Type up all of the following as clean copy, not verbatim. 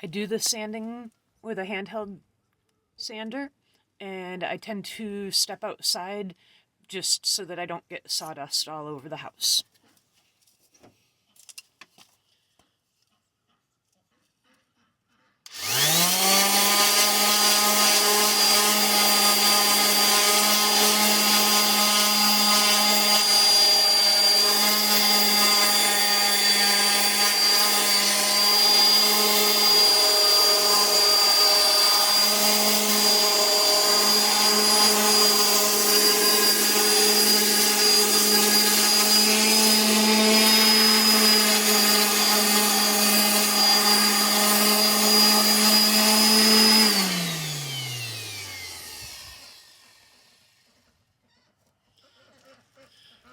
I do the sanding with a handheld sander, and I tend to step outside just so that I don't get sawdust all over the house.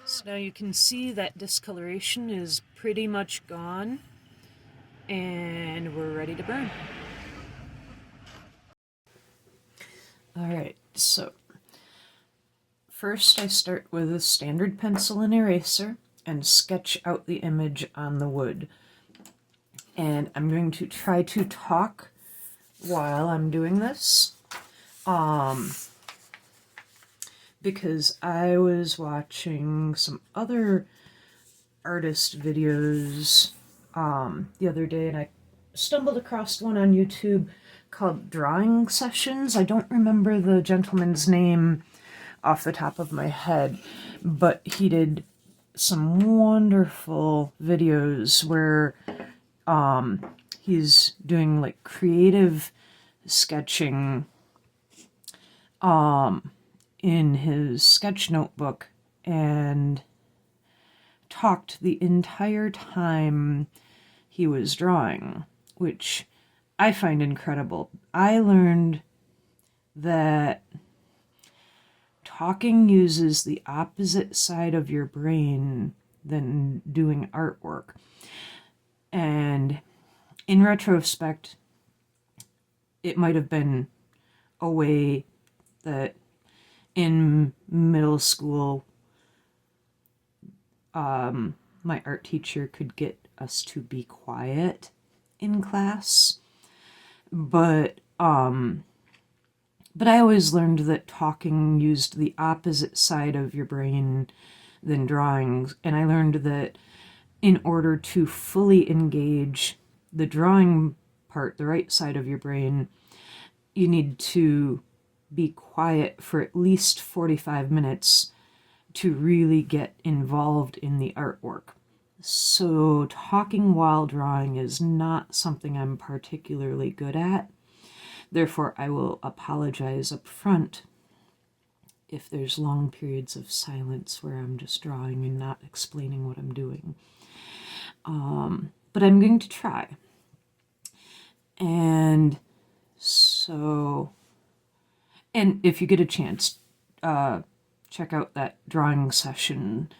So now you can see that discoloration is pretty much gone, and we're ready to burn. Alright, so first I start with a standard pencil and eraser and sketch out the image on the wood. And I'm going to try to talk while I'm doing this. Because I was watching some other artist videos the other day, and I stumbled across one on YouTube called Drawing Sessions. I don't remember the gentleman's name off the top of my head, but he did some wonderful videos where he's doing like creative sketching in his sketch notebook, and talked the entire time he was drawing, which I find incredible. I learned that talking uses the opposite side of your brain than doing artwork. And in retrospect, it might have been a way that in middle school, my art teacher could get us to be quiet in class. But I always learned that talking used the opposite side of your brain than drawing. And I learned that in order to fully engage the drawing part, the right side of your brain, you need to be quiet for at least 45 minutes to really get involved in the artwork. So talking while drawing is not something I'm particularly good at. Therefore, I will apologize up front if there's long periods of silence where I'm just drawing and not explaining what I'm doing. But I'm going to try. And so, and if you get a chance, check out that drawing session.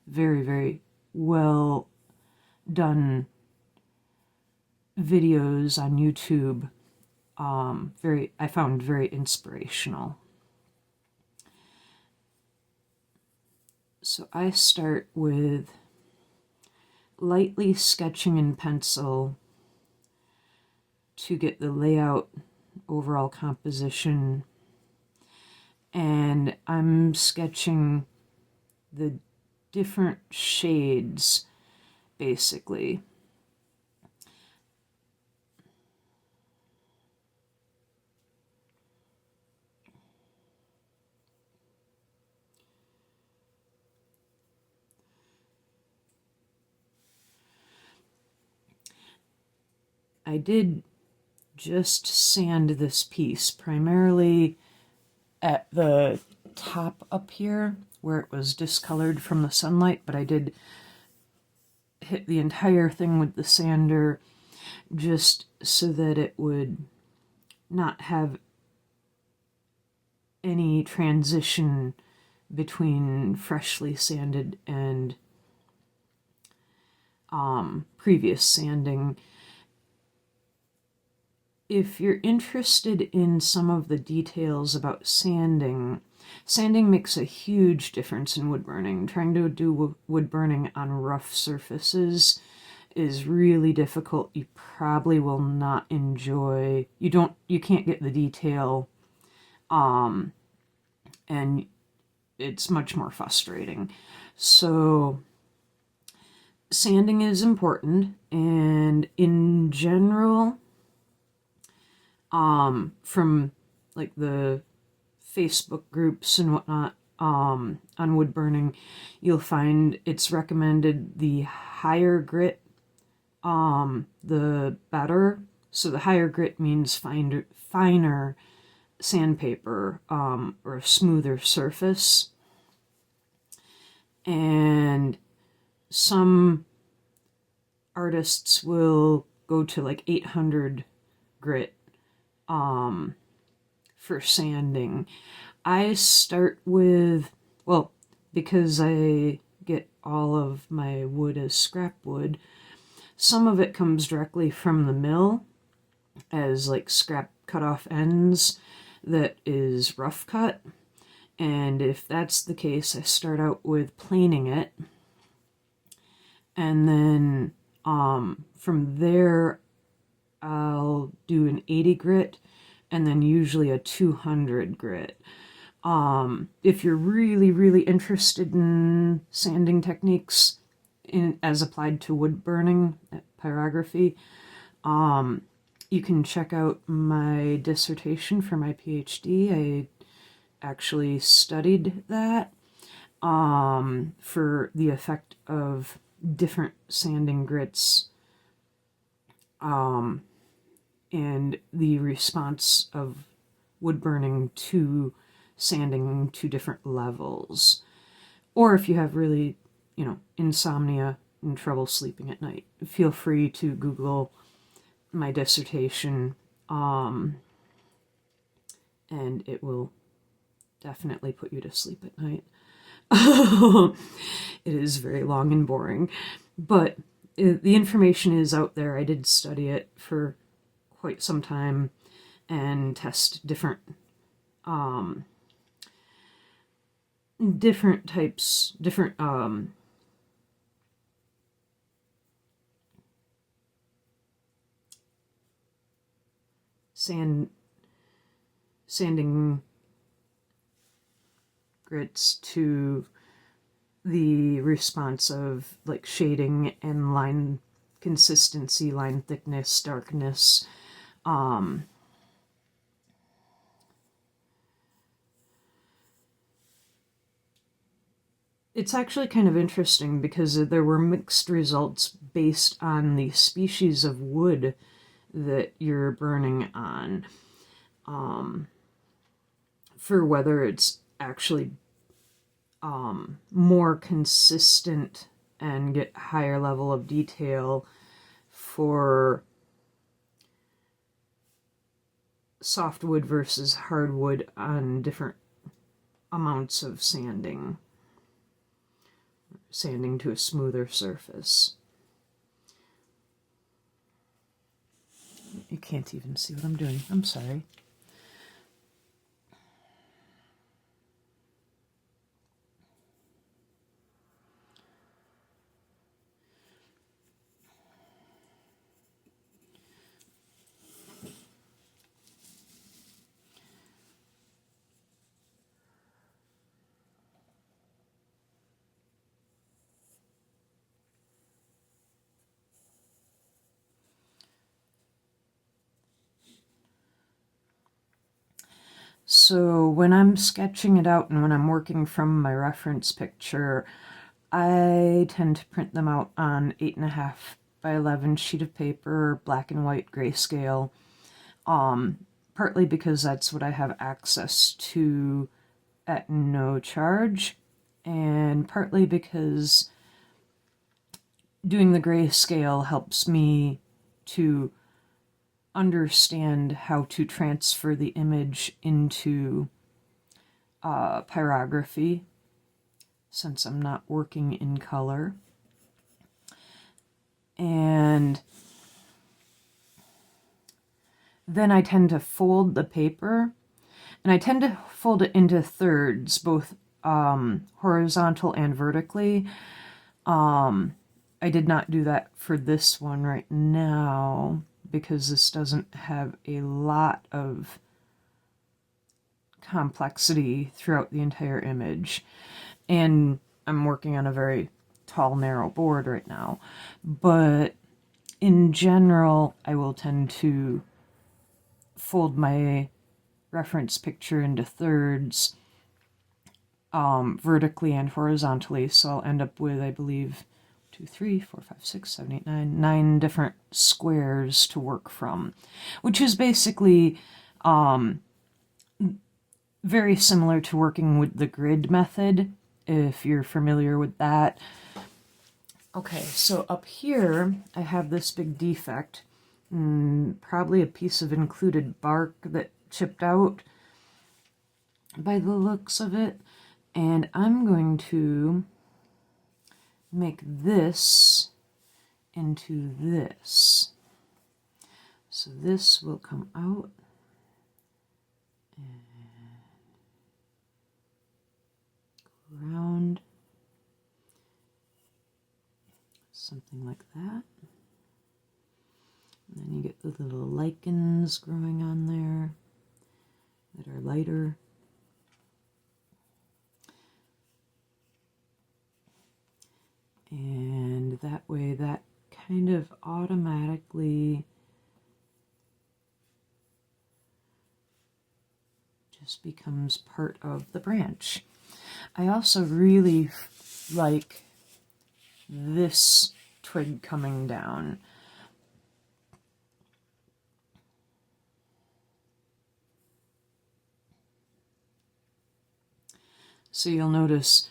Very, very well done videos on YouTube. I found very inspirational. So I start with lightly sketching in pencil to get the layout, overall composition, and I'm sketching the different shades, basically. I did just sand this piece primarily at the top up here where it was discolored from the sunlight, but I did hit the entire thing with the sander just so that it would not have any transition between freshly sanded and previous sanding. If you're interested in some of the details about sanding, sanding makes a huge difference in wood burning. Trying to do wood burning on rough surfaces is really difficult. You probably will not enjoy, you can't get the detail, and it's much more frustrating. So sanding is important, and in general, from like the Facebook groups and whatnot, on wood burning, you'll find it's recommended the higher grit, the better. So the higher grit means finer sandpaper, or a smoother surface. And some artists will go to like 800 grit for sanding. I start with, well, because I get all of my wood as scrap wood, some of it comes directly from the mill as like scrap cut off ends that is rough cut. And if that's the case, I start out with planing it. And then from there, I'll do an 80 grit and then usually a 200 grit. If you're really, really interested in sanding techniques as applied to wood burning, pyrography, you can check out my dissertation for my PhD. I actually studied that for the effect of different sanding grits and the response of wood burning to sanding to different levels. Or if you have really, insomnia and trouble sleeping at night, feel free to Google my dissertation, and it will definitely put you to sleep at night. It is very long and boring, but the information is out there. I did study it for quite some time and test different types, different sanding grits to the response of like shading and line consistency, line thickness, darkness. It's actually kind of interesting because there were mixed results based on the species of wood that you're burning on, for whether it's actually more consistent and get higher level of detail for softwood versus hardwood on different amounts of sanding to a smoother surface. You can't even see what I'm doing. I'm sorry. So when I'm sketching it out and when I'm working from my reference picture, I tend to print them out on 8.5 by 11 sheet of paper, black and white grayscale, partly because that's what I have access to at no charge, and partly because doing the grayscale helps me to understand how to transfer the image into pyrography, since I'm not working in color. And then I tend to fold the paper, and I tend to fold it into thirds, both horizontal and vertically. I did not do that for this one right now because this doesn't have a lot of complexity throughout the entire image. And I'm working on a very tall, narrow board right now. But in general, I will tend to fold my reference picture into thirds, vertically and horizontally. So I'll end up with, I believe, 2, 3, 4, 5, 6, 7, 8, 9 different squares to work from, which is basically very similar to working with the grid method, if you're familiar with that. Okay, so up here I have this big defect, probably a piece of included bark that chipped out by the looks of it, and I'm going to make this into this. So this will come out and around, something like that. And then you get the little lichens growing on there that are lighter. And that way that kind of automatically just becomes part of the branch. I also really like this twig coming down. So you'll notice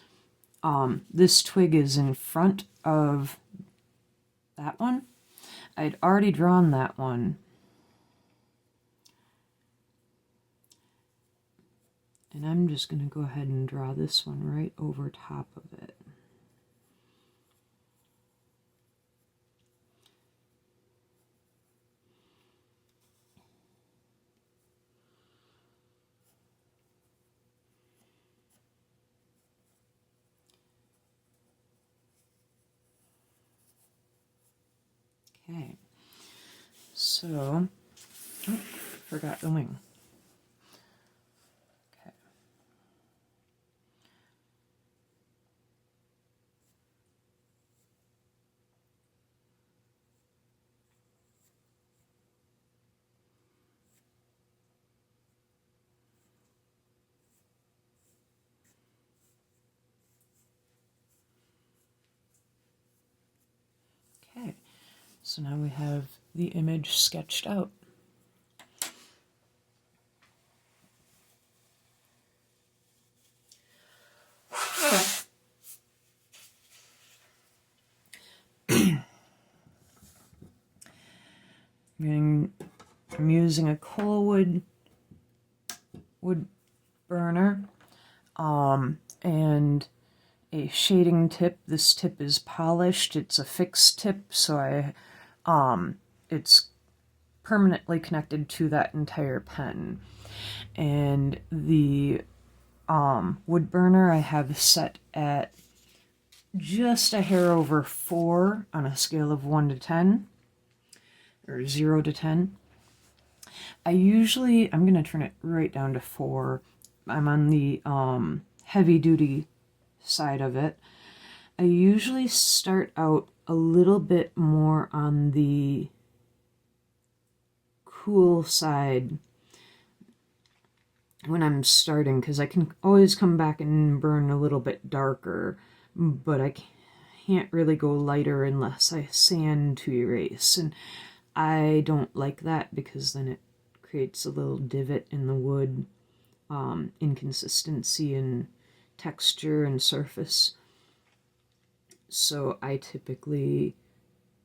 this twig is in front of that one. I'd already drawn that one. And I'm just going to go ahead and draw this one right over top of it. Okay, so, oh, forgot the wing. Okay. Okay, so now we have the image sketched out. I'm using a coal wood burner and a shading tip. This tip is polished. It's a fixed tip, so it's permanently connected to that entire pen. And the wood burner I have set at just a hair over 4 on a scale of 1 to 10, or 0 to 10. I'm going to turn it right down to 4. I'm on the heavy duty side of it. I usually start out a little bit more on the cool side when I'm starting, because I can always come back and burn a little bit darker, but I can't really go lighter unless I sand to erase, and I don't like that because then it creates a little divot in the wood, inconsistency in texture and surface. So I typically,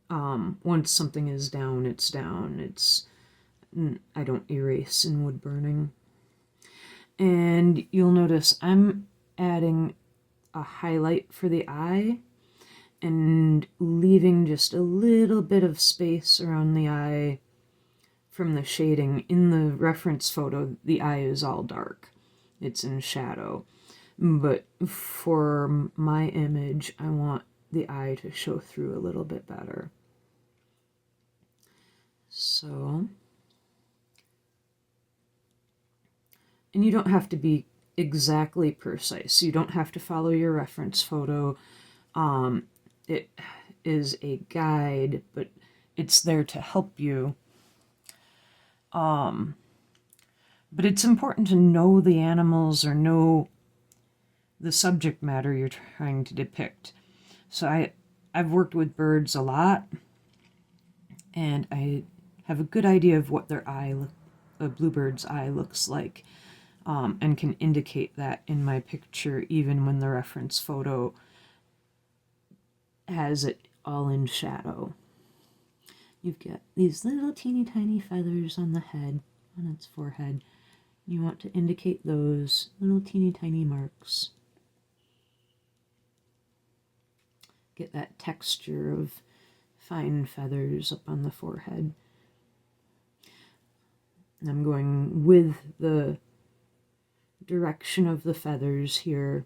once something is down, it's down. I don't erase in wood burning. And you'll notice I'm adding a highlight for the eye and leaving just a little bit of space around the eye from the shading. In the reference photo, the eye is all dark. It's in shadow. But for my image, I want the eye to show through a little bit better. So, and you don't have to be exactly precise. You don't have to follow your reference photo. It is a guide, but it's there to help you. But it's important to know the animals or know the subject matter you're trying to depict. So I've worked with birds a lot, and I have a good idea of what a bluebird's eye looks like, and can indicate that in my picture even when the reference photo has it all in shadow. You've got these little teeny tiny feathers on the head, on its forehead. You want to indicate those little teeny tiny marks. Get that texture of fine feathers up on the forehead. And I'm going with the direction of the feathers here,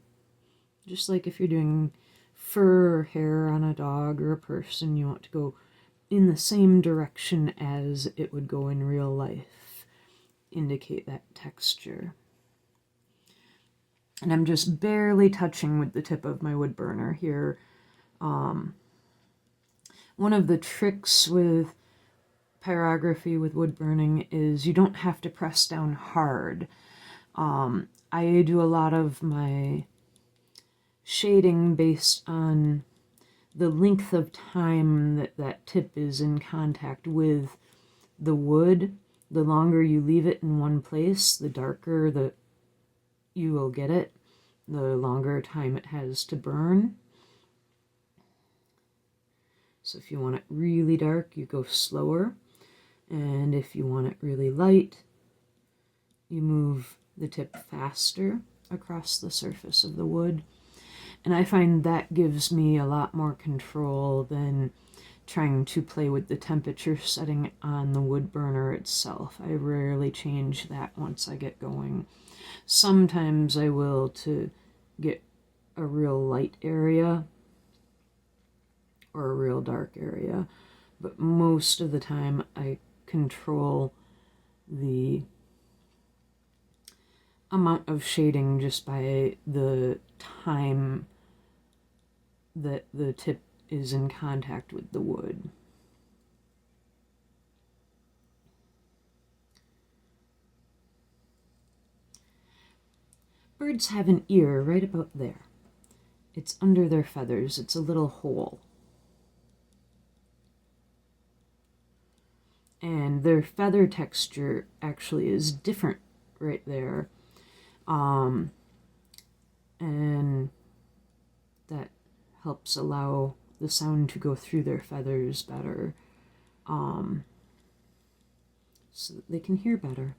just like if you're doing fur or hair on a dog or a person, you want to go in the same direction as it would go in real life. Indicate that texture. And I'm just barely touching with the tip of my wood burner here. One of the tricks with pyrography with wood burning is you don't have to press down hard. I do a lot of my shading based on the length of time that that tip is in contact with the wood. The longer you leave it in one place, the darker you will get it, the longer time it has to burn. So if you want it really dark, you go slower. And if you want it really light, you move the tip faster across the surface of the wood. And I find that gives me a lot more control than trying to play with the temperature setting on the wood burner itself. I rarely change that once I get going. Sometimes I will to get a real light area or a real dark area, but most of the time I control the amount of shading just by the time that the tip is in contact with the wood. Birds have an ear right about there. It's under their feathers. It's a little hole. And their feather texture actually is different right there. And that helps allow the sound to go through their feathers better, so that they can hear better.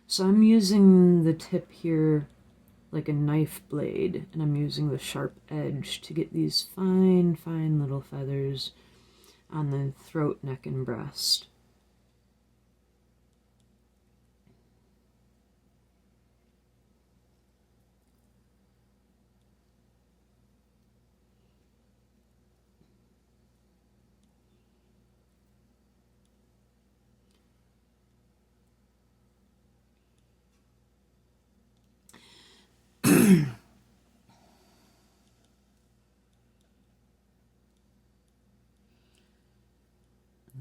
So I'm using the tip here like a knife blade, and I'm using the sharp edge to get these fine, fine little feathers on the throat, neck, and breast. And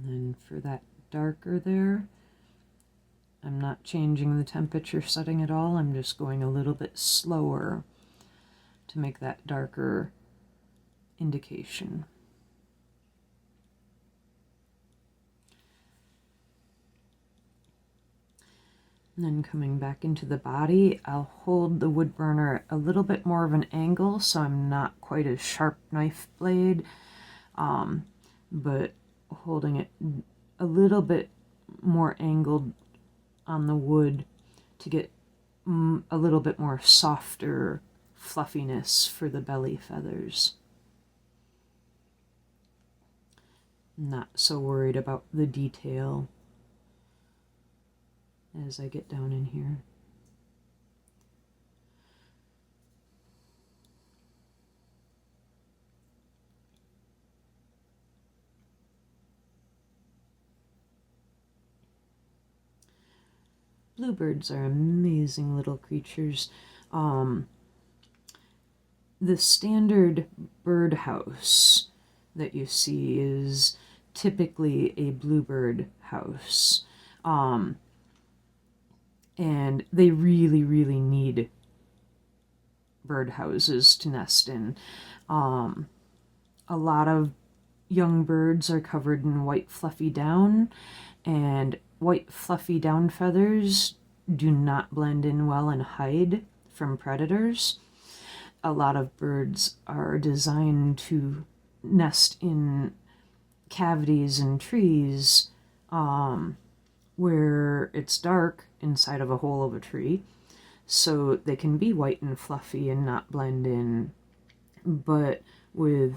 then for that darker there, I'm not changing the temperature setting at all. I'm just going a little bit slower to make that darker indication. And then coming back into the body, I'll hold the wood burner at a little bit more of an angle, so I'm not quite a sharp knife blade, but holding it a little bit more angled on the wood to get a little bit more softer fluffiness for the belly feathers. Not so worried about the detail. as I get down in here. Bluebirds are amazing little creatures. The standard birdhouse that you see is typically a bluebird house. And they really, really need birdhouses to nest in. A lot of young birds are covered in white fluffy down, and white fluffy down feathers do not blend in well and hide from predators. A lot of birds are designed to nest in cavities in trees where it's dark inside of a hole of a tree, so they can be white and fluffy and not blend in. But with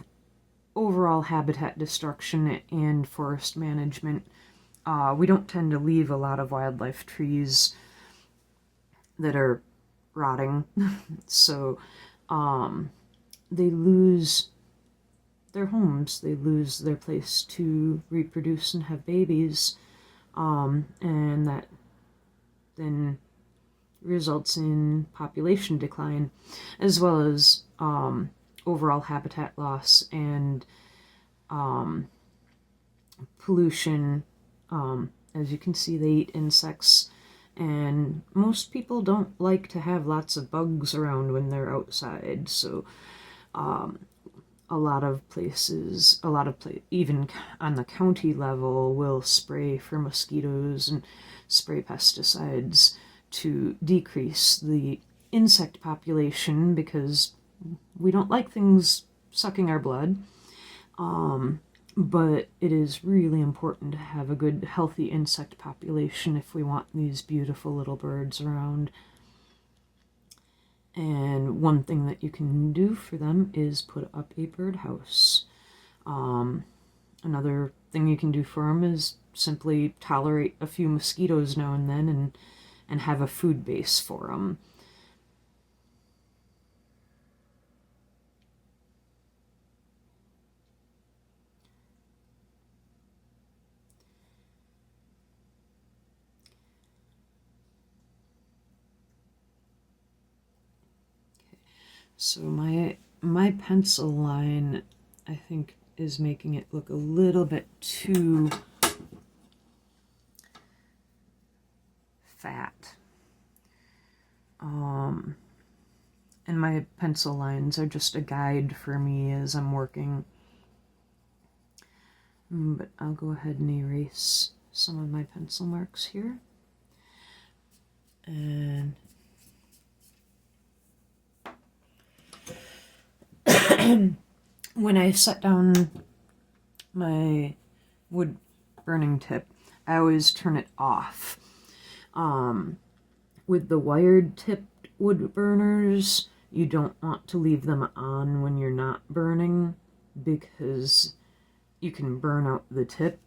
overall habitat destruction and forest management, we don't tend to leave a lot of wildlife trees that are rotting. So they lose their homes, they lose their place to reproduce and have babies, and that then results in population decline, as well as overall habitat loss and pollution. As you can see, they eat insects, and most people don't like to have lots of bugs around when they're outside, so a lot of places, even on the county level, will spray for mosquitoes and spray pesticides to decrease the insect population, because we don't like things sucking our blood. But it is really important to have a good, healthy insect population if we want these beautiful little birds around. And one thing that you can do for them is put up a birdhouse. Another thing you can do for them is simply tolerate a few mosquitoes now and then, and have a food base for them. So my pencil line, I think, is making it look a little bit too fat. And my pencil lines are just a guide for me as I'm working. But I'll go ahead and erase some of my pencil marks here. And when I set down my wood burning tip, I always turn it off. With the wired tipped wood burners, you don't want to leave them on when you're not burning, because you can burn out the tip.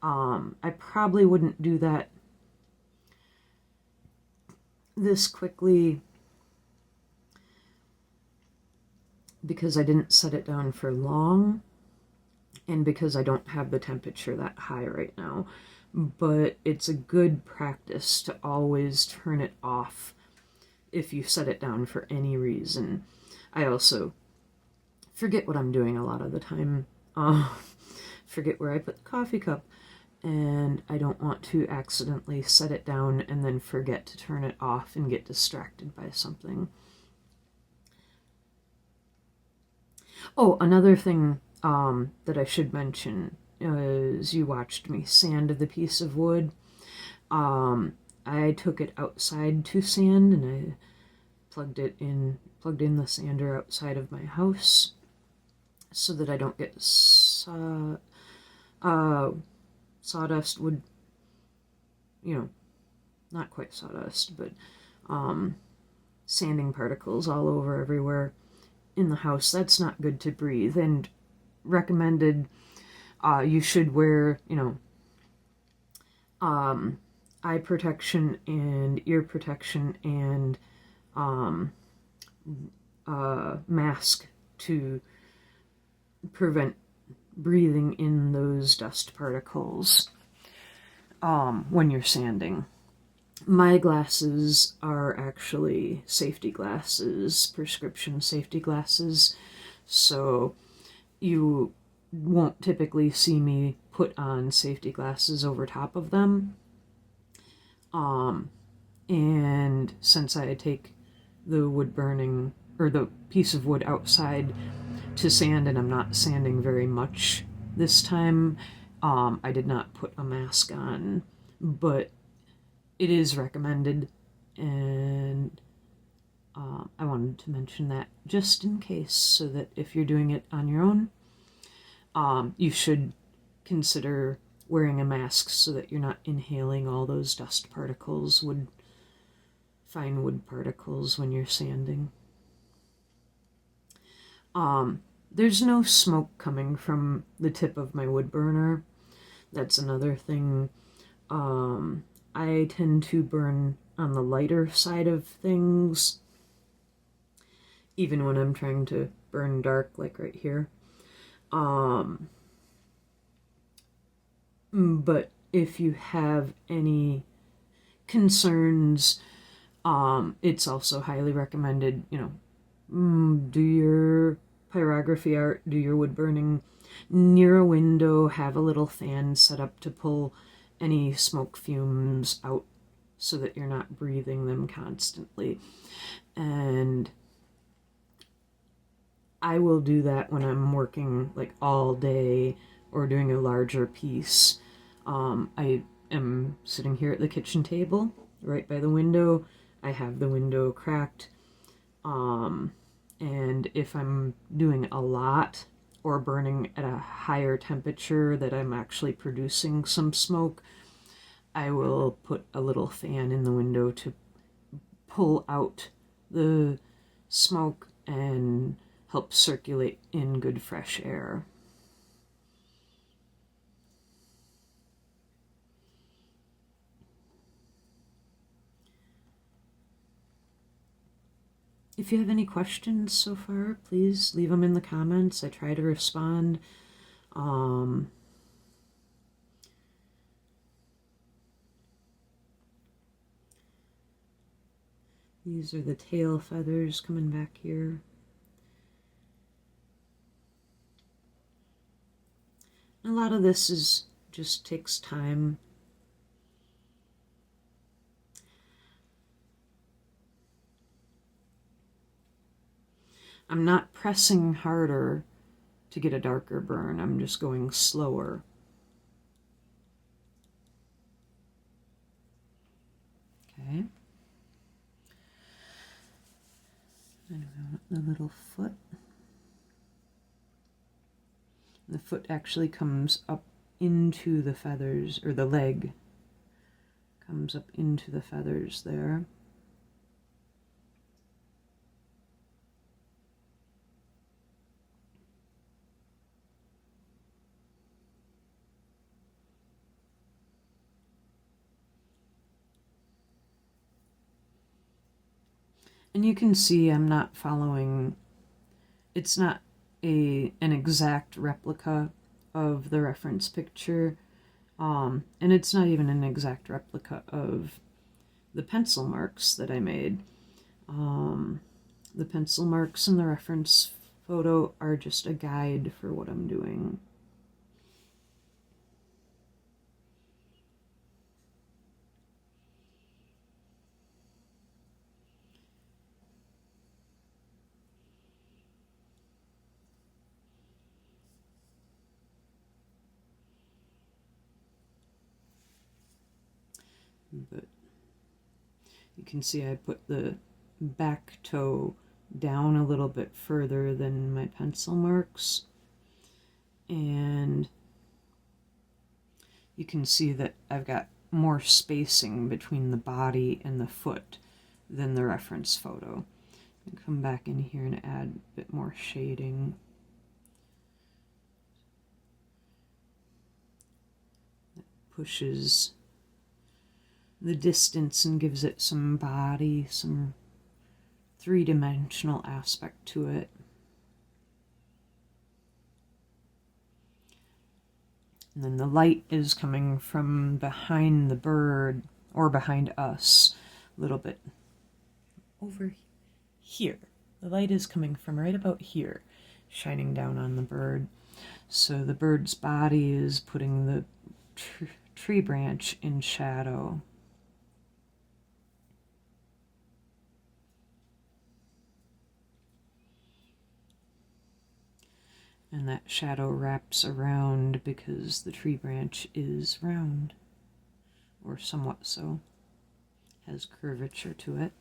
I probably wouldn't do that this quickly because I didn't set it down for long, and because I don't have the temperature that high right now. But it's a good practice to always turn it off if you set it down for any reason. I also forget what I'm doing a lot of the time. Forget where I put the coffee cup, and I don't want to accidentally set it down and then forget to turn it off and get distracted by something. Oh, another thing that I should mention is you watched me sand the piece of wood. I took it outside to sand, and I plugged in the sander outside of my house so that I don't get sawdust wood, not quite sawdust, but sanding particles all over everywhere in the house. That's not good to breathe, and recommended you should wear, eye protection and ear protection and mask to prevent breathing in those dust particles when you're sanding. My glasses are actually safety glasses, prescription safety glasses, so you won't typically see me put on safety glasses over top of them. And since I take the wood burning or the piece of wood outside to sand, and I'm not sanding very much this time, I did not put a mask on, but it is recommended, and I wanted to mention that just in case, so that if you're doing it on your own, you should consider wearing a mask so that you're not inhaling all those dust particles, fine wood particles when you're sanding. There's no smoke coming from the tip of my wood burner. That's another thing. I tend to burn on the lighter side of things, even when I'm trying to burn dark, like right here. But if you have any concerns, it's also highly recommended, do your pyrography art, do your wood burning near a window, have a little fan set up to pull any smoke fumes out so that you're not breathing them constantly. And I will do that when I'm working like all day or doing a larger piece. I am sitting here at the kitchen table right by the window. I have the window cracked. And if I'm doing a lot or burning at a higher temperature that I'm actually producing some smoke, I will put a little fan in the window to pull out the smoke and help circulate in good fresh air. If you have any questions so far, please leave them in the comments. I try to respond. These are the tail feathers coming back here. A lot of this just takes time. I'm not pressing harder to get a darker burn. I'm just going slower. Okay. And we want the little foot. The foot actually comes up into the feathers, or the leg comes up into the feathers there. And you can see I'm not following, it's not an exact replica of the reference picture, and it's not even an exact replica of the pencil marks that I made. The pencil marks in the reference photo are just a guide for what I'm doing. But you can see I put the back toe down a little bit further than my pencil marks, and you can see that I've got more spacing between the body and the foot than the reference photo. And come back in here and add a bit more shading. That pushes the distance and gives it some body, some three-dimensional aspect to it. And then the light is coming from behind the bird, or behind us, a little bit over here. The light is coming from right about here, shining down on the bird. So the bird's body is putting the tree branch in shadow. And that shadow wraps around because the tree branch is round, or somewhat so, has curvature to it.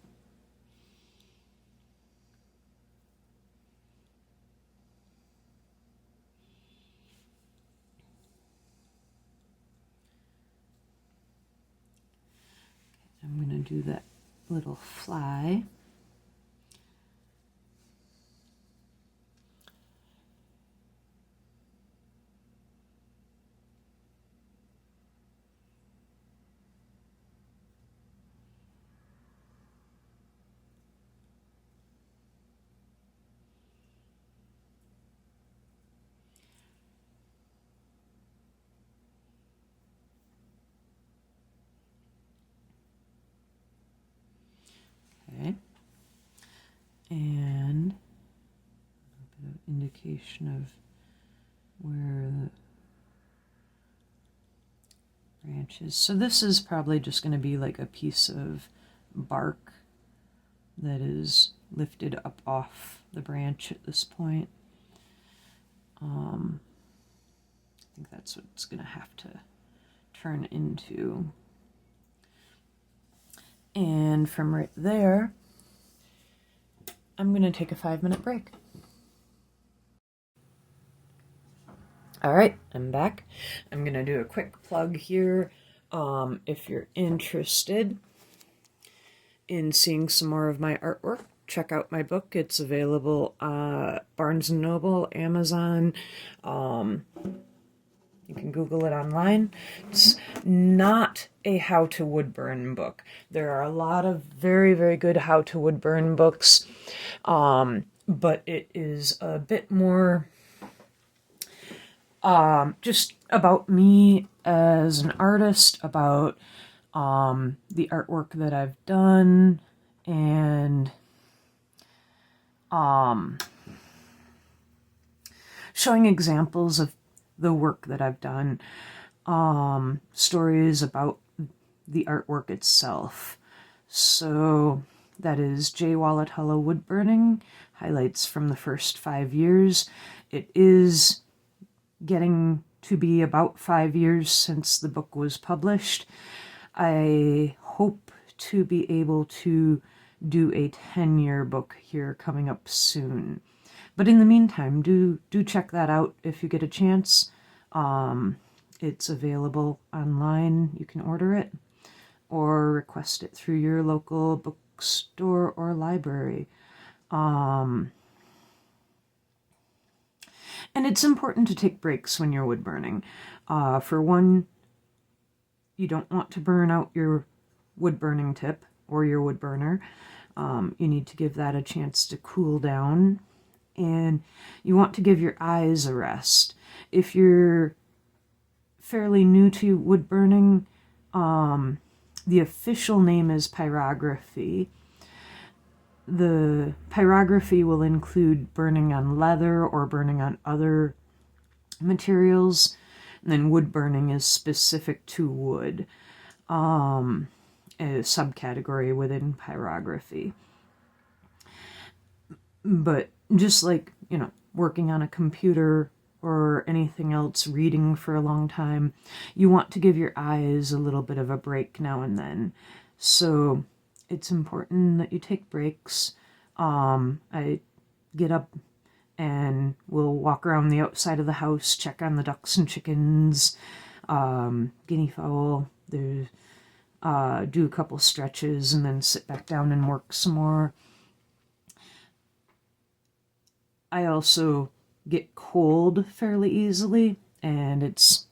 I'm going to do that little fly. Okay. And a bit of indication of where the branch is. So this is probably just going to be like a piece of bark that is lifted up off the branch at this point. I think that's what it's going to have to turn into. And from right there, I'm going to take a 5-minute break. All right, I'm back. I'm going to do a quick plug here. If you're interested in seeing some more of my artwork, check out my book. It's available Barnes & Noble, Amazon. You can Google it online. It's not a how-to woodburn book. There are a lot of very, very good how-to woodburn books, but it is a bit more just about me as an artist, about the artwork that I've done, and showing examples of the work that I've done, stories about the artwork itself. So that is J. Walletella Woodburning, highlights from the first 5 years. It is getting to be about 5 years since the book was published. I hope to be able to do a 10-year book here coming up soon. But in the meantime, do check that out if you get a chance. It's available online. You can order it or request it through your local bookstore or library. And it's important to take breaks when you're wood burning. For one, you don't want to burn out your wood burning tip or your wood burner. You need to give that a chance to cool down. And you want to give your eyes a rest. If you're fairly new to wood burning, the official name is pyrography. The pyrography will include burning on leather or burning on other materials. And then wood burning is specific to wood, a subcategory within pyrography. But just like, working on a computer or anything else, reading for a long time, you want to give your eyes a little bit of a break now and then. So it's important that you take breaks. I get up and we'll walk around the outside of the house, check on the ducks and chickens, guinea fowl, do a couple stretches, and then sit back down and work some more. I also get cold fairly easily, and it's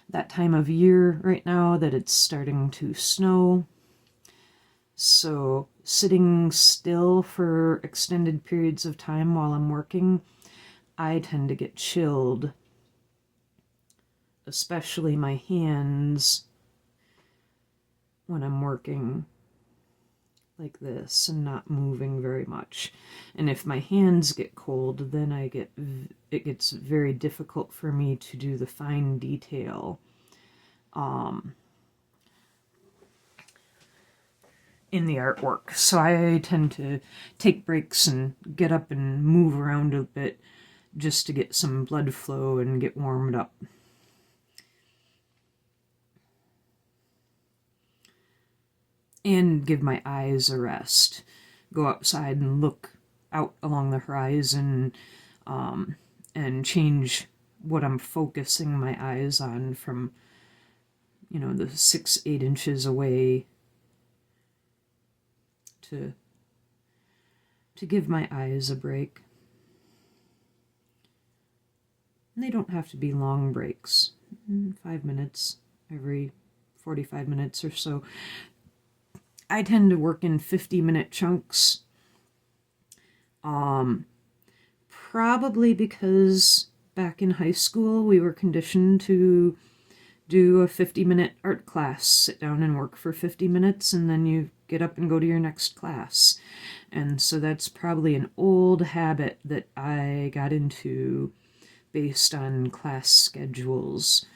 that time of year right now that it's starting to snow. So sitting still for extended periods of time while I'm working, I tend to get chilled, especially my hands when I'm working like this and not moving very much. And if my hands get cold, then it gets very difficult for me to do the fine detail in the artwork. So I tend to take breaks and get up and move around a bit just to get some blood flow and get warmed up. And give my eyes a rest. Go outside and look out along the horizon and change what I'm focusing my eyes on from, the 6-8 inches away to give my eyes a break. And they don't have to be long breaks, 5 minutes every 45 minutes or so. I tend to work in 50-minute chunks, probably because back in high school we were conditioned to do a 50-minute art class, sit down and work for 50 minutes, and then you get up and go to your next class. And so that's probably an old habit that I got into based on class schedules.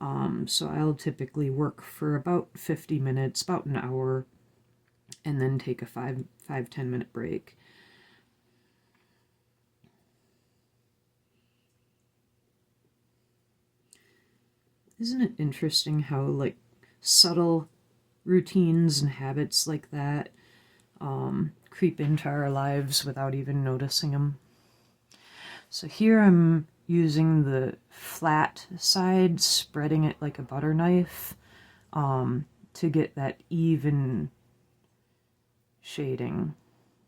So I'll typically work for about 50 minutes, about an hour, and then take a 5-10 minute break. Isn't it interesting how subtle routines and habits like that creep into our lives without even noticing them? So here I'm using the flat side, spreading it like a butter knife to get that even shading,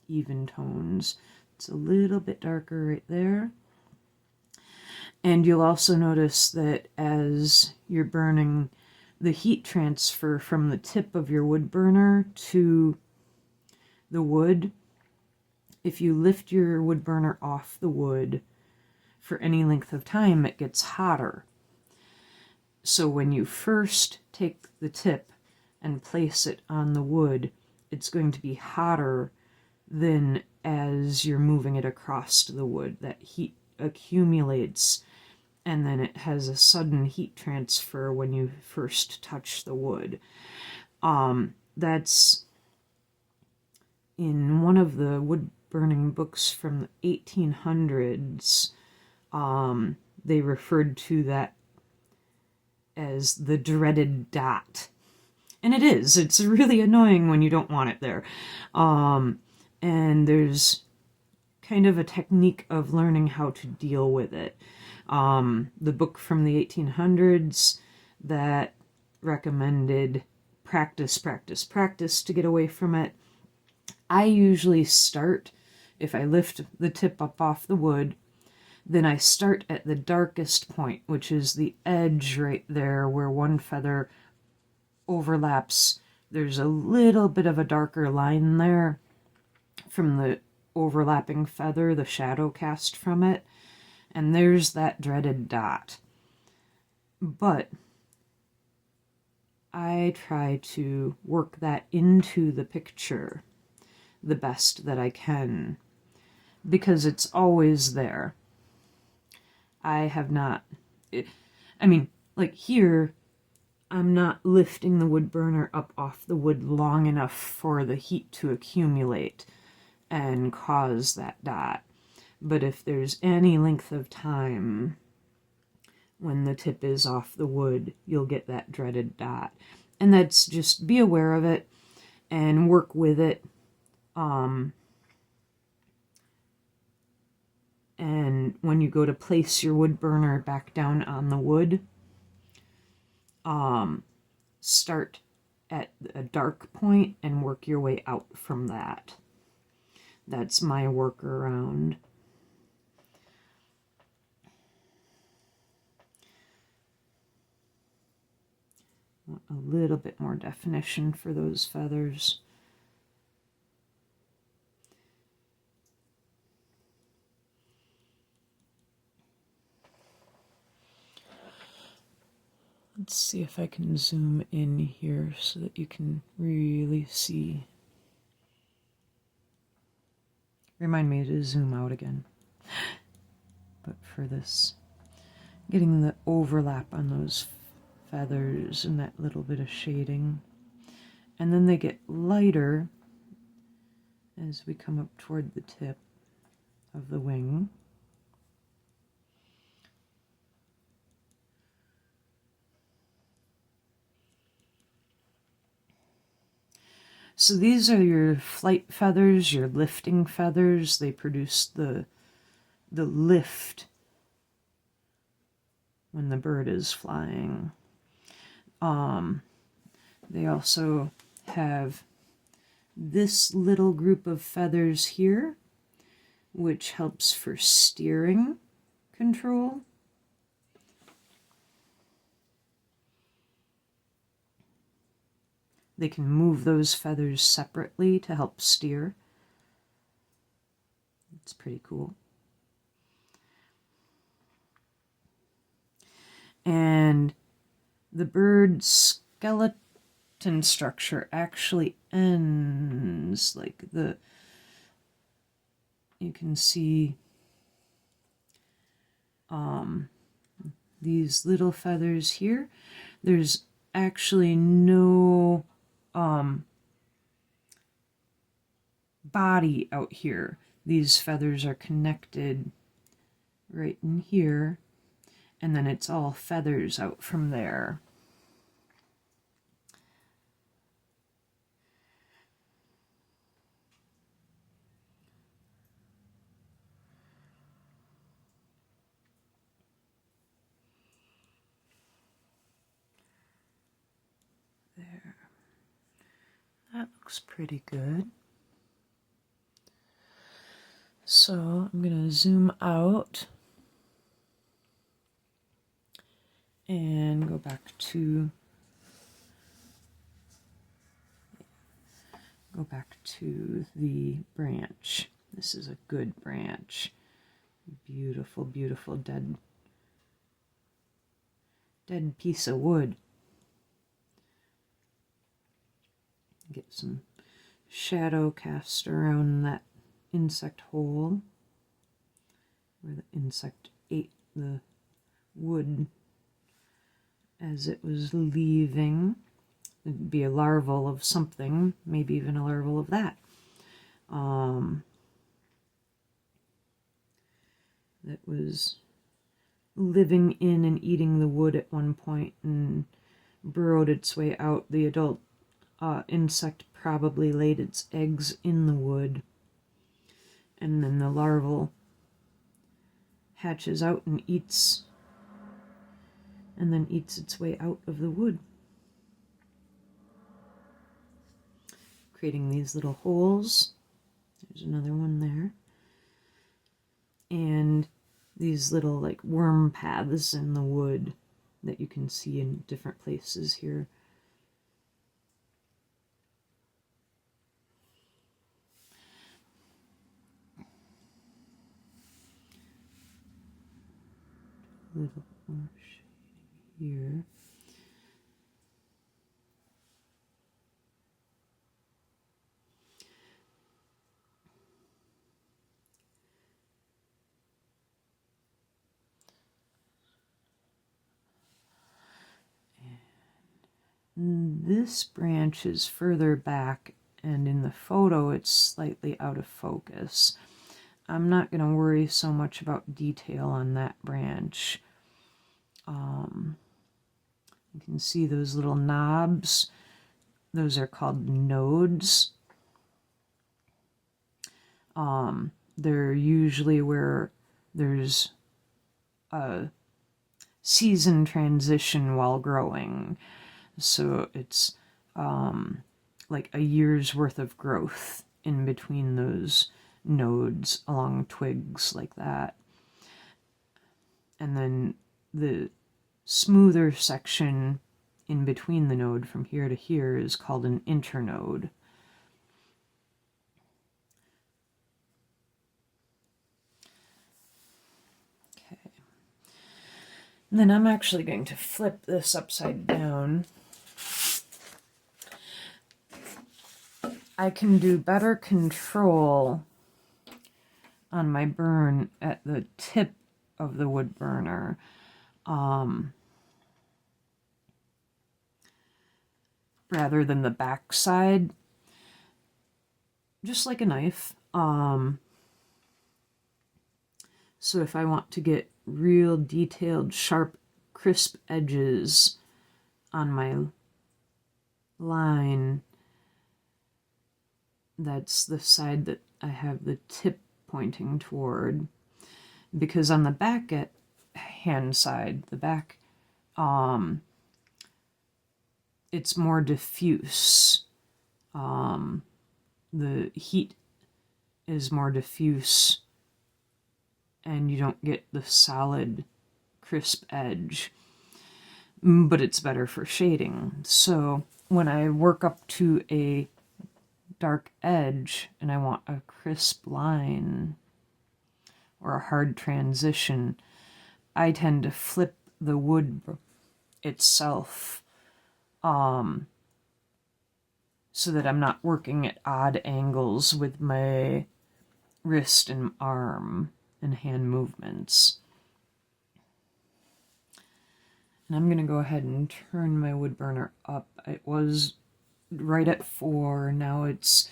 even tones. It's a little bit darker right there. And you'll also notice that as you're burning, the heat transfer from the tip of your wood burner to the wood, if you lift your wood burner off the wood for any length of time, it gets hotter. So when you first take the tip and place it on the wood, it's going to be hotter than as you're moving it across the wood. That heat accumulates, and then it has a sudden heat transfer when you first touch the wood. That's in one of the wood burning books from the 1800s. They referred to that as the dreaded dot. And it is. It's really annoying when you don't want it there. And there's kind of a technique of learning how to deal with it. The book from the 1800s that recommended practice to get away from it. I usually start, if I lift the tip up off the wood, then I start at the darkest point, which is the edge right there where one feather overlaps. There's a little bit of a darker line there from the overlapping feather, the shadow cast from it, and there's that dreaded dot. But I try to work that into the picture the best that I can, because it's always there. I have not, here, I'm not lifting the wood burner up off the wood long enough for the heat to accumulate and cause that dot. But if there's any length of time when the tip is off the wood, you'll get that dreaded dot. And that's just, be aware of it and work with it. And when you go to place your wood burner back down on the wood, start at a dark point and work your way out from that. That's my workaround. a little bit more definition for those feathers. Let's see if I can zoom in here so that you can really see. Remind me to zoom out again. But for this, getting the overlap on those feathers and that little bit of shading. And then they get lighter as we come up toward the tip of the wing. So these are your flight feathers, your lifting feathers. They produce the lift when the bird is flying. They also have this little group of feathers here, which helps for steering control. They can move those feathers separately to help steer. It's pretty cool. And the bird's skeleton structure actually ends like you can see these little feathers here. There's actually no body out here. These feathers are connected right in here, and then it's all feathers out from there. There. That looks pretty good. So I'm going to zoom out and go back to the branch. This is a good branch. Beautiful, beautiful dead piece of wood. Get some shadow cast around that insect hole where the insect ate the wood as it was leaving. It'd be a larval of something, maybe even a larval of that. That was living in and eating the wood at one point and burrowed its way out. The adult insect probably laid its eggs in the wood, and then the larval hatches out and eats its way out of the wood, creating these little holes. There's another one there. And these little like worm paths in the wood that you can see in different places here. A little more shading here. This branch is further back, and in the photo it's slightly out of focus. I'm not going to worry so much about detail on that branch. You can see those little knobs. Those are called nodes. They're usually where there's a season transition while growing. So it's like a year's worth of growth in between those nodes along twigs like that. And then the smoother section in between the node from here to here is called an internode. Okay. And then I'm actually going to flip this upside down. I can do better control on my burn at the tip of the wood burner. Rather than the back side, just like a knife. So if I want to get real detailed, sharp, crisp edges on my line, that's the side that I have the tip pointing toward. Because on the back hand side, the back, it's more diffuse. The heat is more diffuse and you don't get the solid, crisp edge, but it's better for shading. So when I work up to a dark edge and I want a crisp line or a hard transition, I tend to flip the wood itself so that I'm not working at odd angles with my wrist and arm and hand movements. And I'm going to go ahead and turn my wood burner up. It was right at 4, now it's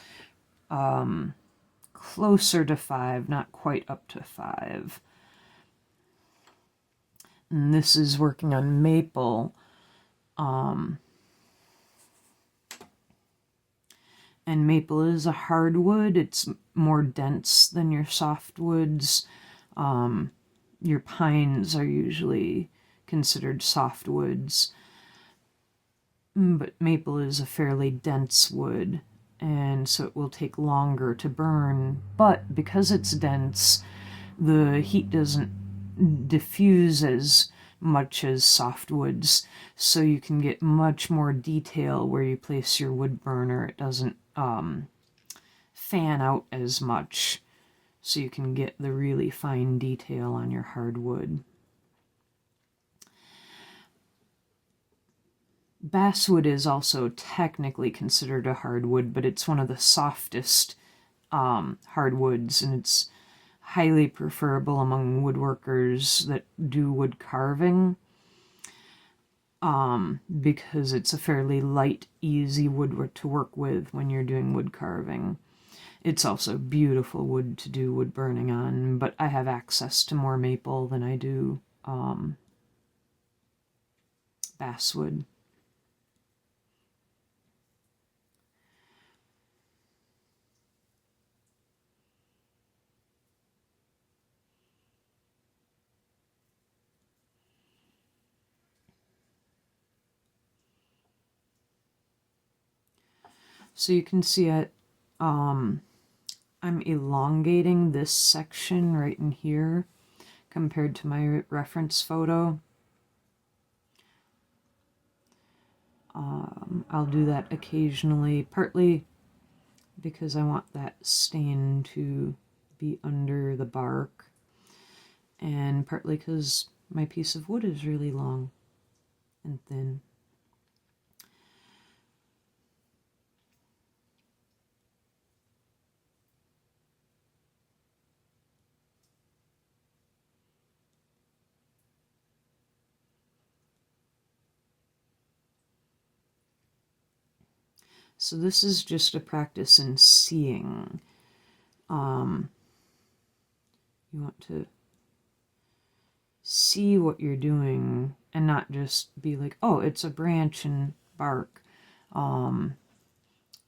closer to 5, not quite up to 5. And this is working on maple. And maple is a hardwood. It's more dense than your softwoods. Your pines are usually considered softwoods, but maple is a fairly dense wood, and so it will take longer to burn. But because it's dense, the heat doesn't diffuse as much as softwoods, so you can get much more detail where you place your wood burner. It doesn't fan out as much, so you can get the really fine detail on your hardwood. Basswood is also technically considered a hardwood, but it's one of the softest hardwoods, and it's highly preferable among woodworkers that do wood carving, because it's a fairly light, easy wood to work with when you're doing wood carving. It's also beautiful wood to do wood burning on, but I have access to more maple than I do basswood. So you can see it, I'm elongating this section right in here compared to my reference photo. I'll do that occasionally, partly because I want that stain to be under the bark, and partly because my piece of wood is really long and thin. So this is just a practice in seeing. You want to see what you're doing and not just be like, oh, it's a branch and bark. You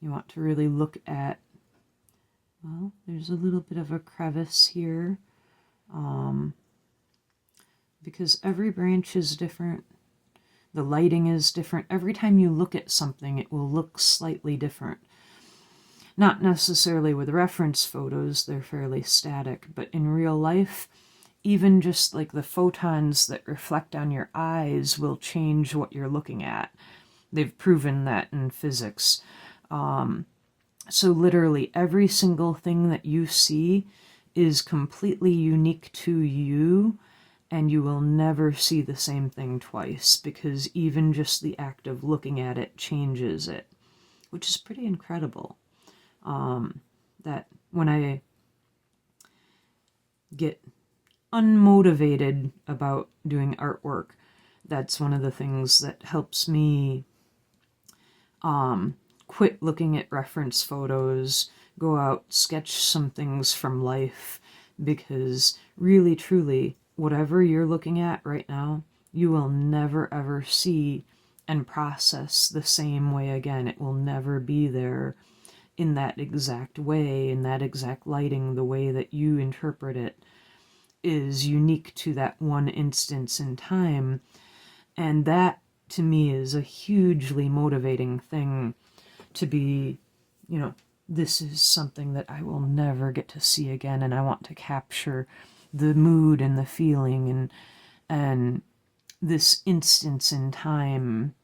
want to really look at, well, there's a little bit of a crevice here, because every branch is different. The lighting is different. Every time you look at something, it will look slightly different. Not necessarily with reference photos, they're fairly static, but in real life, even just like the photons that reflect on your eyes will change what you're looking at. they've proven that in physics. So literally every single thing that you see is completely unique to you, and you will never see the same thing twice, because even just the act of looking at it changes it, which is pretty incredible. That when I get unmotivated about doing artwork, that's one of the things that helps me quit looking at reference photos, go out, sketch some things from life, because really, truly, whatever you're looking at right now, you will never ever see and process the same way again. It will never be there in that exact way, in that exact lighting. The way that you interpret it is unique to that one instance in time. And that, to me, is a hugely motivating thing, to be, this is something that I will never get to see again, and I want to capture the mood and the feeling and this instance in time.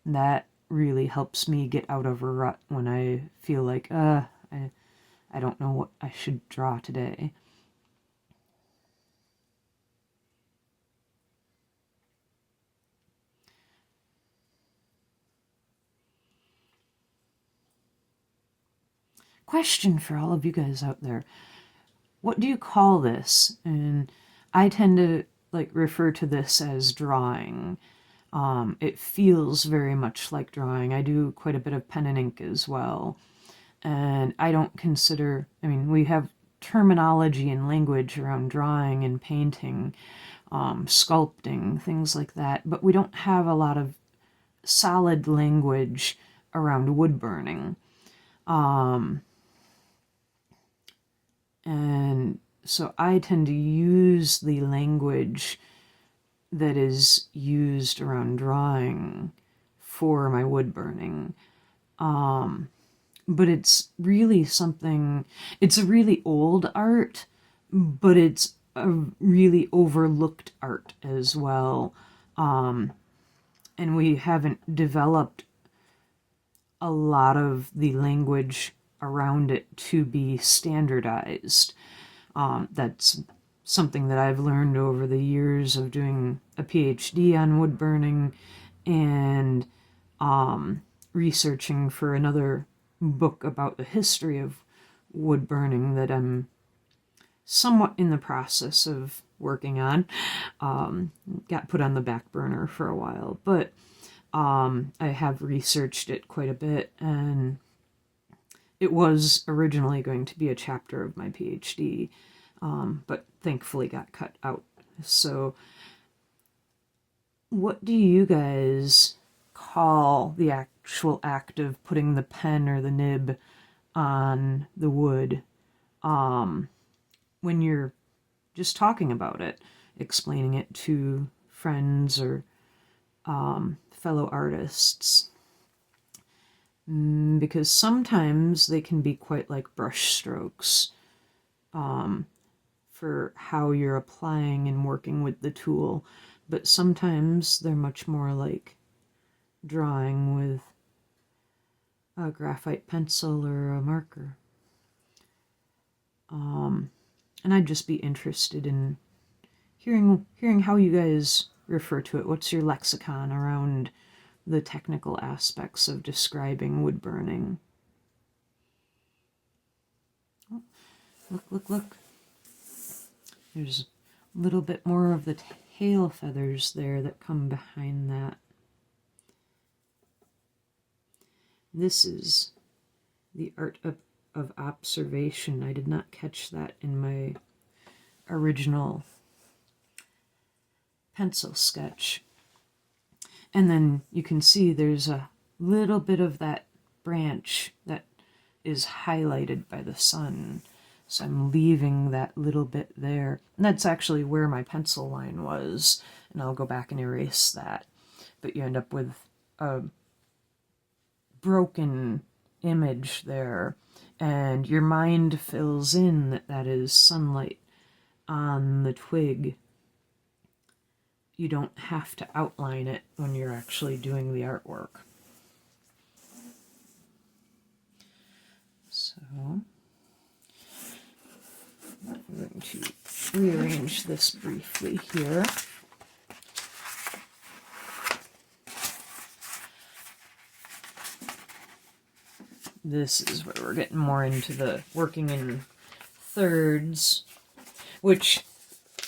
That really helps me get out of a rut when I feel like, I don't know what I should draw today. Question for all of you guys out there. What do you call this? And I tend to refer to this as drawing. It feels very much like drawing. I do quite a bit of pen and ink as well. And I don't consider, we have terminology and language around drawing and painting, sculpting, things like that, but we don't have a lot of solid language around wood burning. And so I tend to use the language that is used around drawing for my wood burning. But it's really something, it's a really old art, but it's a really overlooked art as well. And we haven't developed a lot of the language around it to be standardized. That's something that I've learned over the years of doing a PhD on wood burning and researching for another book about the history of wood burning that I'm somewhat in the process of working on. Got put on the back burner for a while, but I have researched it quite a bit, and it was originally going to be a chapter of my PhD, but thankfully got cut out. So what do you guys call the actual act of putting the pen or the nib on the wood when you're just talking about it, explaining it to friends or fellow artists? Because sometimes they can be quite like brush strokes for how you're applying and working with the tool, but sometimes they're much more like drawing with a graphite pencil or a marker. And I'd just be interested in hearing how you guys refer to it. What's your lexicon around the technical aspects of describing wood burning? Oh, look. There's a little bit more of the tail feathers there that come behind that. This is the art of observation. I did not catch that in my original pencil sketch. And then you can see there's a little bit of that branch that is highlighted by the sun. So I'm leaving that little bit there. And that's actually where my pencil line was. And I'll go back and erase that. But you end up with a broken image there. And your mind fills in that that is sunlight on the twig. You don't have to outline it when you're actually doing the artwork. to rearrange this briefly here. This is where we're getting more into the working in thirds, which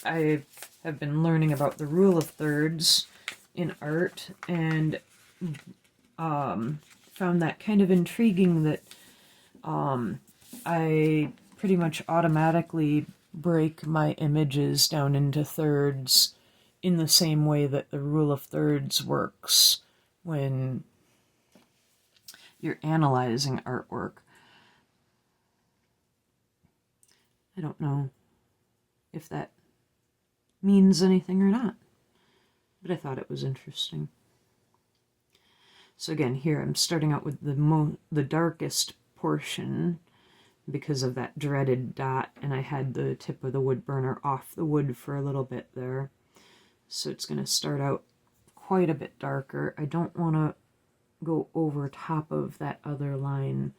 I have been learning about the rule of thirds in art, and found that kind of intriguing that I pretty much automatically break my images down into thirds in the same way that the rule of thirds works when you're analyzing artwork. I don't know if that means anything or not, but I thought it was interesting. So again, here I'm starting out with the darkest portion because of that dreaded dot, and I had the tip of the wood burner off the wood for a little bit there. So it's going to start out quite a bit darker. I don't want to go over top of that other line.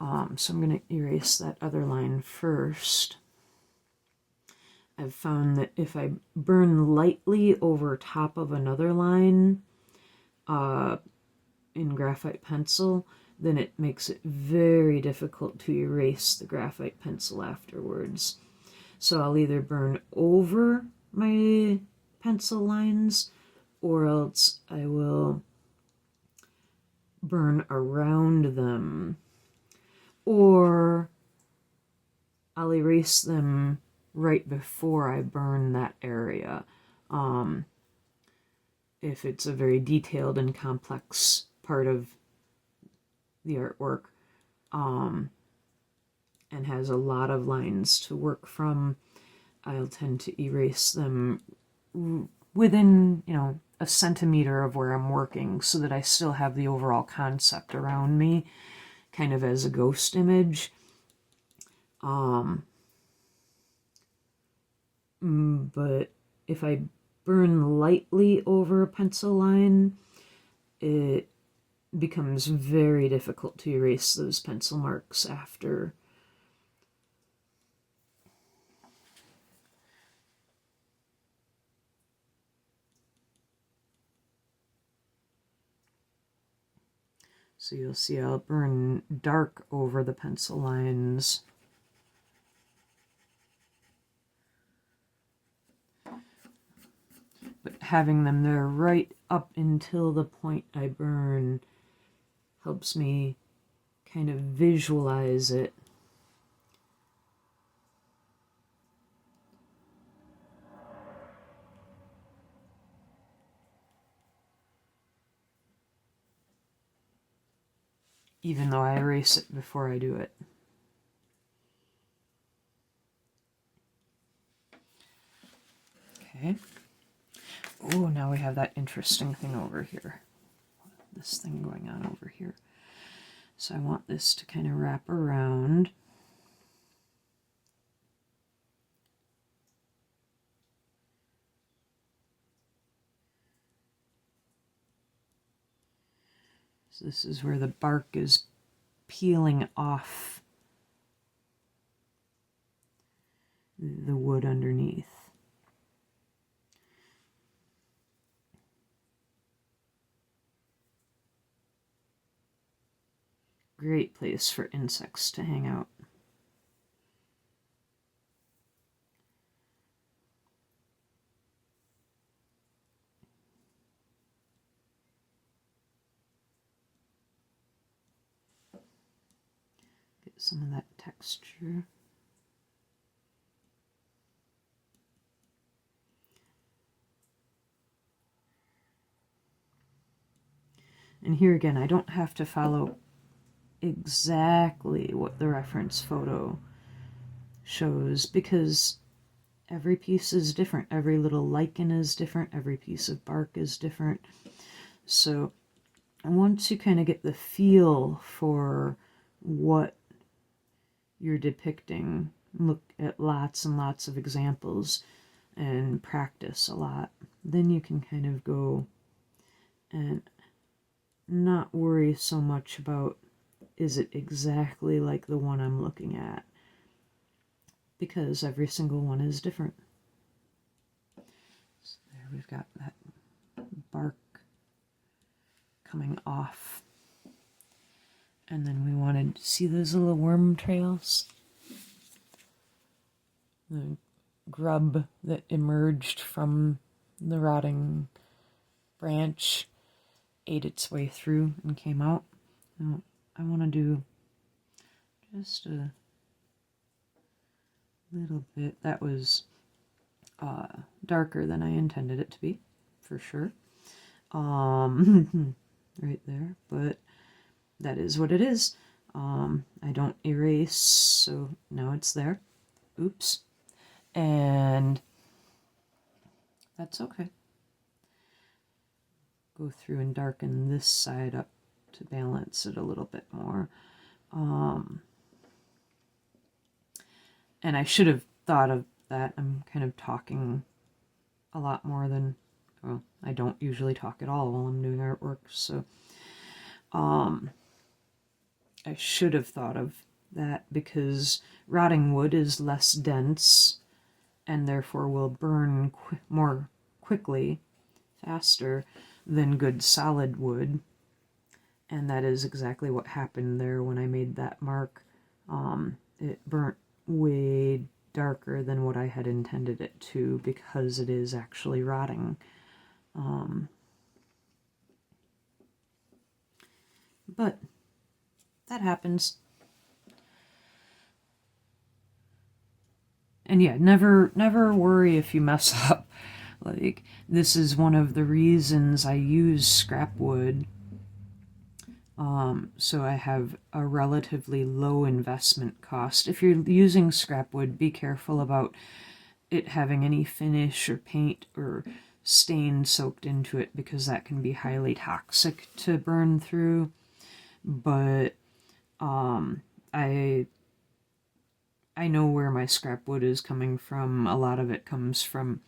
So I'm going to erase that other line first. I've found that if I burn lightly over top of another line in graphite pencil, then it makes it very difficult to erase the graphite pencil afterwards. So I'll either burn over my pencil lines, or else I will burn around them, or I'll erase them right before I burn that area. If it's a very detailed and complex part of the artwork, and has a lot of lines to work from, I'll tend to erase them within, a centimeter of where I'm working, so that I still have the overall concept around me, kind of as a ghost image. But if I burn lightly over a pencil line, it becomes very difficult to erase those pencil marks after. So you'll see I'll burn dark over the pencil lines. But having them there right up until the point I burn helps me kind of visualize it. Even though I erase it before I do it. Okay. Oh, now we have that interesting thing over here. This thing going on over here. So I want this to kind of wrap around. So this is where the bark is peeling off the wood underneath. Great place for insects to hang out. Get some of that texture. And here again, I don't have to follow exactly what the reference photo shows, because every piece is different. Every little lichen is different. Every piece of bark is different. So I want to kind of get the feel for what you're depicting. Look at lots and lots of examples and practice a lot. Then you can kind of go and not worry so much about, is it exactly like the one I'm looking at? because every single one is different. So there we've got that bark coming off. And then we wanted to see those little worm trails. The grub that emerged from the rotting branch ate its way through and came out. Now, I want to do just a little bit. That was darker than I intended it to be, for sure. Right there, but that is what it is. I don't erase, so now it's there. Oops. And that's okay. Go through and darken this side up to balance it a little bit more. And I should have thought of that. I'm kind of talking a lot more than, well, I don't usually talk at all while I'm doing artwork, so I should have thought of that, because rotting wood is less dense and therefore will burn more quickly, faster than good solid wood. And that is exactly what happened there when I made that mark. It burnt way darker than what I had intended it to, because it is actually rotting. But that happens. And yeah, never worry if you mess up. Like, this is one of the reasons I use scrap wood. So I have a relatively low investment cost. If you're using scrap wood, be careful about it having any finish or paint or stain soaked into it, because that can be highly toxic to burn through. But I know where my scrap wood is coming from. A lot of it comes from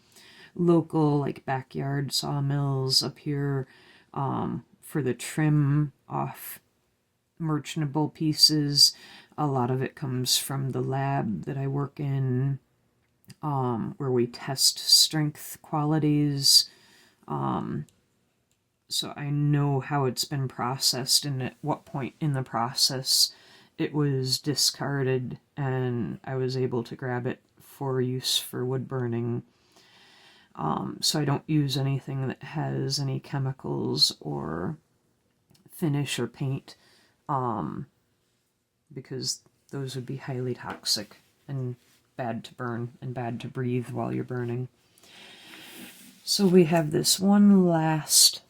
local, like, backyard sawmills up here, for the trim off merchantable pieces. A lot of it comes from the lab that I work in, where we test strength qualities. So I know how it's been processed and at what point in the process it was discarded, and I was able to grab it for use for wood burning. So I don't use anything that has any chemicals or finish or paint, because those would be highly toxic and bad to burn and bad to breathe while you're burning. So we have this one last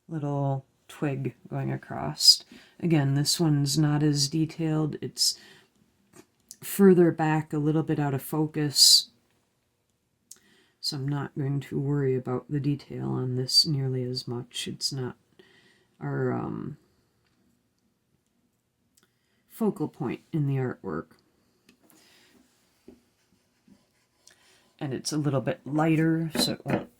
little twig going across. Again, this one's not as detailed. It's further back, a little bit out of focus. So I'm not going to worry about the detail on this nearly as much. It's not our focal point in the artwork. And it's a little bit lighter, so it won't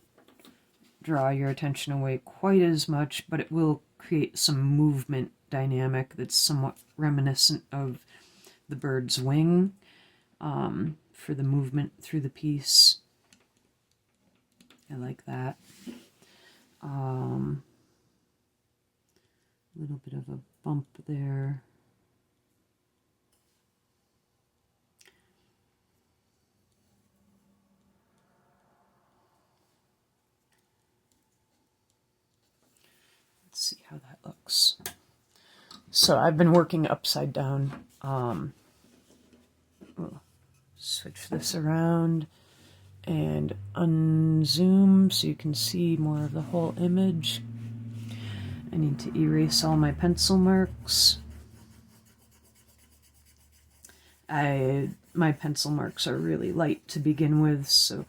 draw your attention away quite as much, but it will create some movement dynamic that's somewhat reminiscent of the bird's wing, for the movement through the piece. I like that. A little bit of a bump there. Let's see how that looks. So I've been working upside down. We'll switch this around and unzoom so you can see more of the whole image. I need to erase all my pencil marks. My pencil marks are really light to begin with, so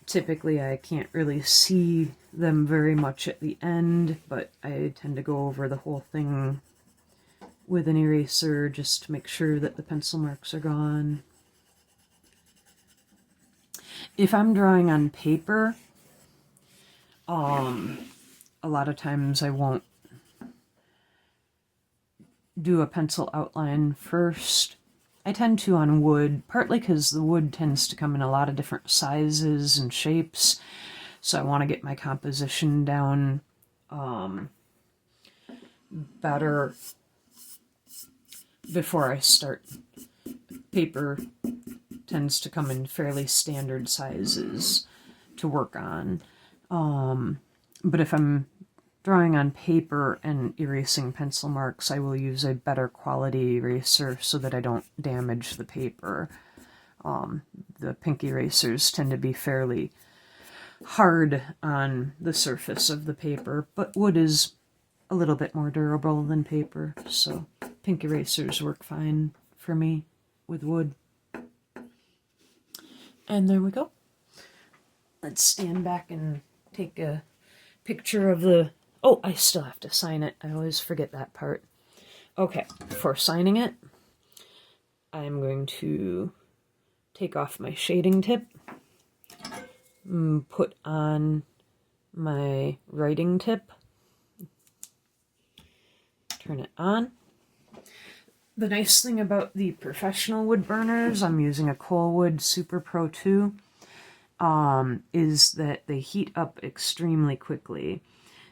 typically I can't really see them very much at the end, but I tend to go over the whole thing with an eraser just to make sure that the pencil marks are gone. If I'm drawing on paper, a lot of times I won't do a pencil outline first. I tend to on wood, partly because the wood tends to come in a lot of different sizes and shapes, so I want to get my composition down better before I start. Paper tends to come in fairly standard sizes to work on. But if I'm drawing on paper and erasing pencil marks, I will use a better quality eraser so that I don't damage the paper. The pink erasers tend to be fairly hard on the surface of the paper, but wood is a little bit more durable than paper, so pink erasers work fine for me with wood. And there we go. Let's stand back and take a picture of the... Oh, I still have to sign it. I always forget that part. Okay, before signing it, I'm going to take off my shading tip, put on my writing tip, turn it on. The nice thing about the professional wood burners, I'm using a Coalwood Super Pro 2, is that they heat up extremely quickly.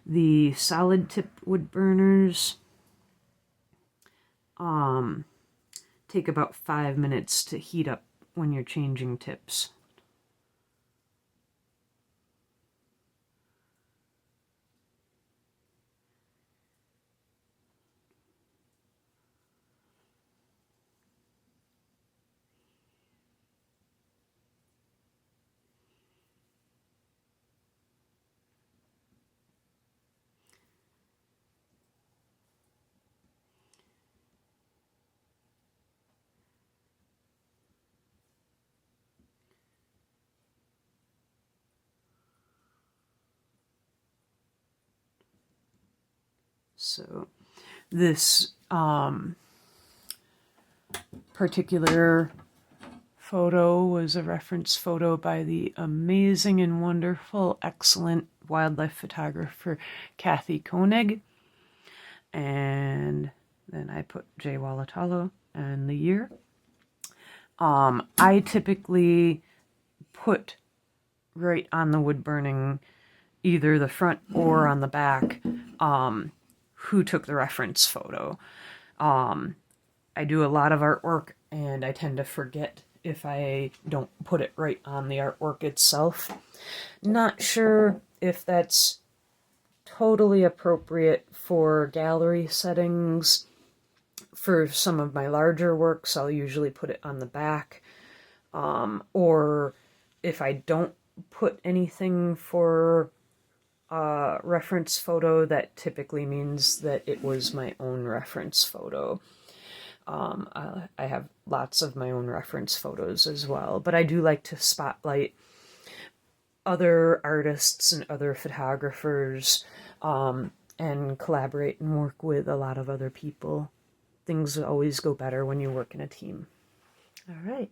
The solid tip wood burners take about 5 minutes to heat up when you're changing tips. So this particular photo was a reference photo by the amazing and wonderful, excellent wildlife photographer Kathy Koenig. And then I put J. Walatalo and the year. I typically put right on the wood burning, either the front or on the back, who took the reference photo. I do a lot of artwork and I tend to forget if I don't put it right on the artwork itself. Not sure if that's totally appropriate for gallery settings. For some of my larger works, I'll usually put it on the back. Or if I don't put anything for reference photo, that typically means that it was my own reference photo. I have lots of my own reference photos as well, but I do like to spotlight other artists and other photographers, and collaborate and work with a lot of other people. Things always go better when you work in a team. All right.